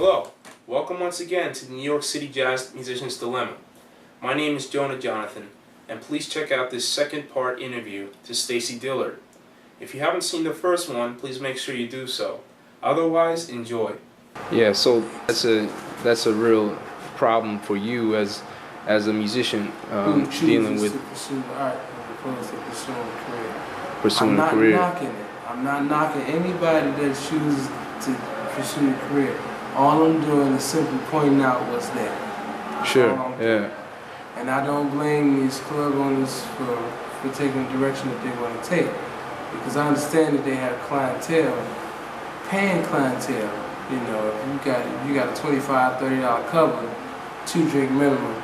Hello, welcome once again to the New York City Jazz Musician's Dilemma. My name is Jonah Jonathan, and please check out this second part interview to Stacy Dillard. If you haven't seen the first one, please make sure you do so. Otherwise, enjoy. Yeah, so that's a real problem for you as a musician dealing with to pursue art as opposed to pursuing a career. Pursuing a career. I'm not knocking anybody that chooses to pursue a career. All I'm doing is simply pointing out what's there. That's Sure, yeah. And I don't blame these club owners for taking the direction that they want to take, because I understand that they have clientele, paying clientele. You know, if you got a $25, $30 cover, 2 drink minimum,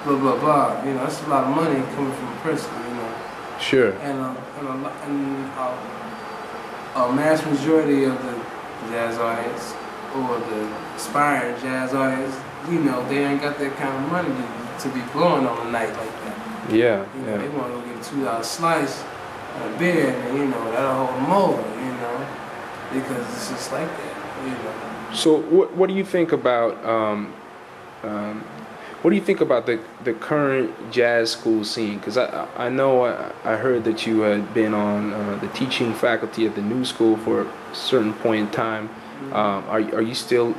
blah blah blah. You know, that's a lot of money coming from a person. You know. Sure. And a mass majority of the jazz audience or the aspiring jazz audience, you know, they ain't got that kind of money to be blowing on a night like that. Yeah, you know, they want to go get a $2 slice and a beer, and you know, that'll hold them over, you know, because it's just like that, you know. So what do you think about the current jazz school scene? Because I know I heard that you had been on the teaching faculty at the new school for a certain point in time. Are you still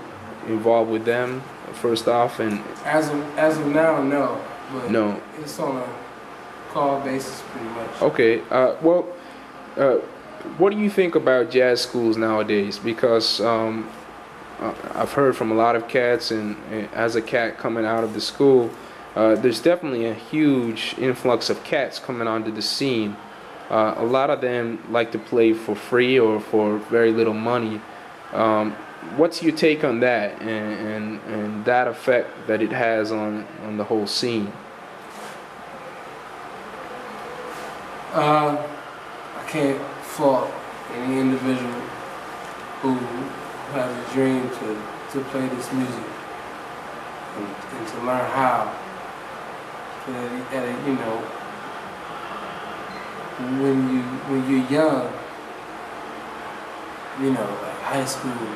involved with them? First off, and as of now, no. But no. It's on a call basis, pretty much. Okay. What do you think about jazz schools nowadays? Because I've heard from a lot of cats, and as a cat coming out of the school, there's definitely a huge influx of cats coming onto the scene. A lot of them like to play for free or for very little money. What's your take on that and that effect that it has on the whole scene? I can't fault any individual who has a dream to play this music and to learn how. You know, when you're young, you know, like high school,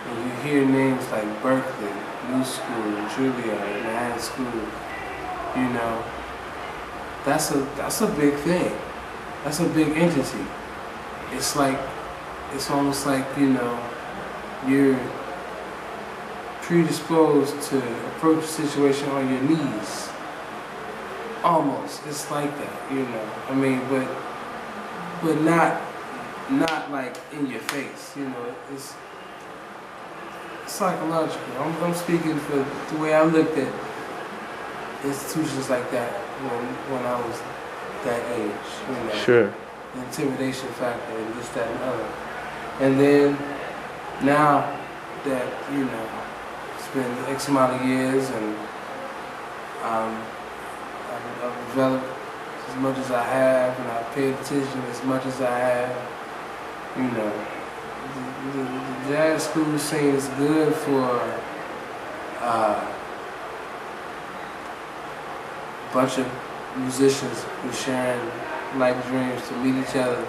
and you hear names like Berkeley, New School, Juilliard, Manhattan School, you know, that's a big thing. That's a big entity. It's almost like, you know, you're predisposed to approach the situation on your knees. Almost. It's like that, you know. I mean, but not like in your face, you know. It's psychological. I'm speaking for the way I looked at institutions like that when I was that age, you know. Sure. The intimidation factor and this, that, and other. And then now that, you know, it's been X amount of years and I've developed as much as I have, and I've paid attention as much as I have, you know, the jazz school scene is good for a bunch of musicians who sharing life dreams to meet each other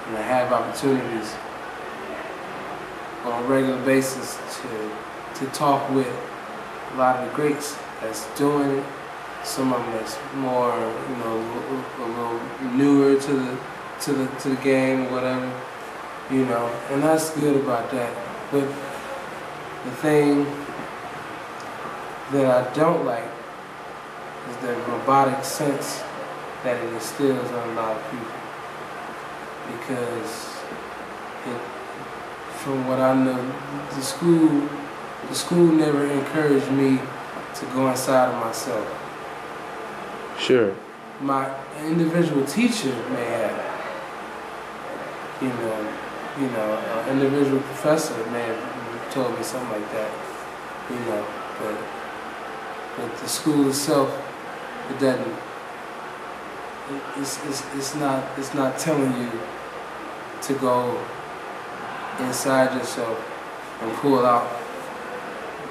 and to have opportunities on a regular basis to talk with a lot of the greats that's doing it. Some of them that's more, you know, a little newer to the game, whatever, you know, and that's good about that. But the thing that I don't like is the robotic sense that it instills on a lot of people, because from what I know, the school never encouraged me to go inside of myself. Sure. My individual teacher may have, you know, an individual professor may have told me something like that, you know, but the school itself, it doesn't. It's not telling you to go inside yourself and pull out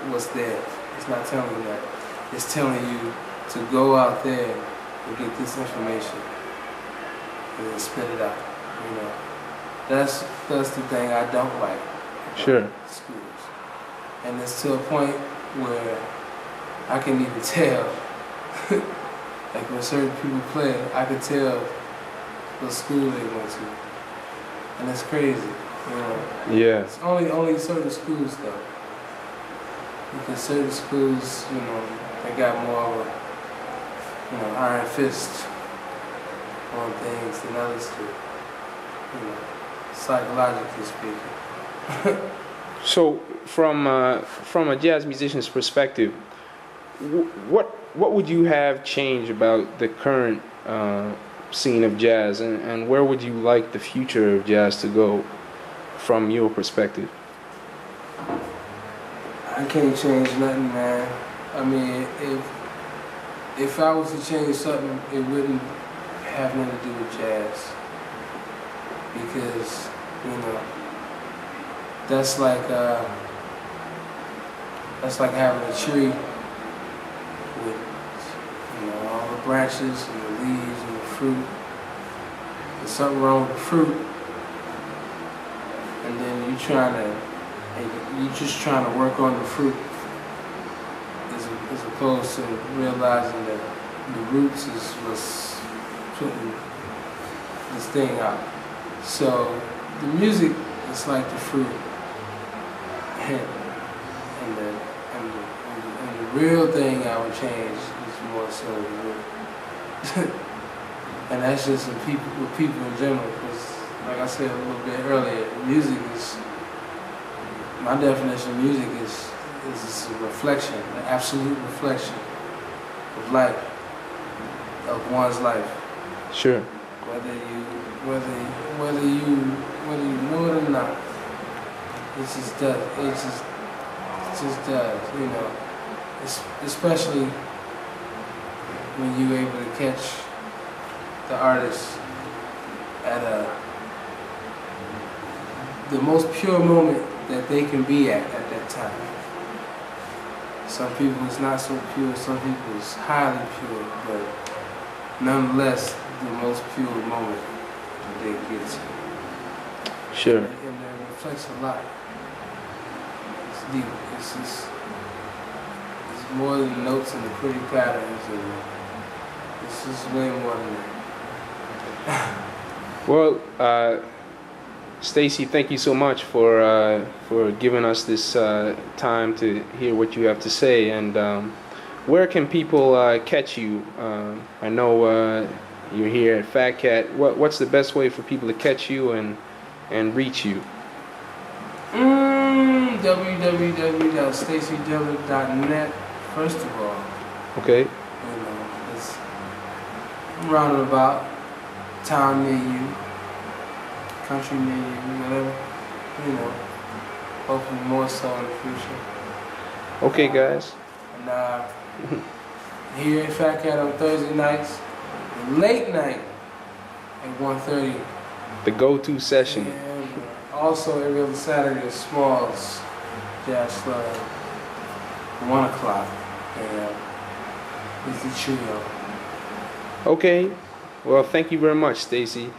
what's there. It's not telling you that. It's telling you to go out there and get this information and then spit it out, you know. That's the thing I don't like about Sure. schools. And it's to a point where I can even tell, like when certain people play, I can tell what school they went to. And it's crazy, you know. Yeah. It's only certain schools though. Because certain schools, you know, they got more of a, you know, iron fist on things than others do. You know, psychologically speaking. So, from a jazz musician's perspective, what would you have changed about the current scene of jazz, and where would you like the future of jazz to go, from your perspective? I can't change nothing, man. I mean, if I was to change something, it wouldn't have nothing to do with jazz, because you know that's like having a tree with, you know, all the branches and the leaves and the fruit. There's something wrong with the fruit, and then you're just trying to work on the fruit, as opposed to realizing that the roots is what's putting this thing out. So the music is like the fruit, and the real thing I would change is more so the root. And that's just with people in general, because like I said a little bit earlier, music is, my definition of music is a reflection, an absolute reflection of life, of one's life. Sure. Whether you know it or not, it just does. It just does. You know, especially when you're able to catch the artist at the most pure moment that they can be at that time. Some people it's not so pure, some people it's highly pure, but nonetheless the most pure moment that they get to. Sure. And it reflects a lot. It's deep. It's more than notes and the pretty patterns, and it's just way more than that. Well, Stacy, thank you so much for giving us this time to hear what you have to say. And where can people catch you? I know you're here at Fat Cat. What's the best way for people to catch you and reach you? www.stacydillard.net. First of all. Okay. You know, it's roundabout, town near you, country near you, whatever. You know, hopefully more so in the future. Okay, guys. And here at Fat Cat on Thursday nights, late night at 1:30. The go-to session. And also every other Saturday at Smalls Jazz Club, 1 o'clock. And it's the trio. Okay. Well, thank you very much, Stacy.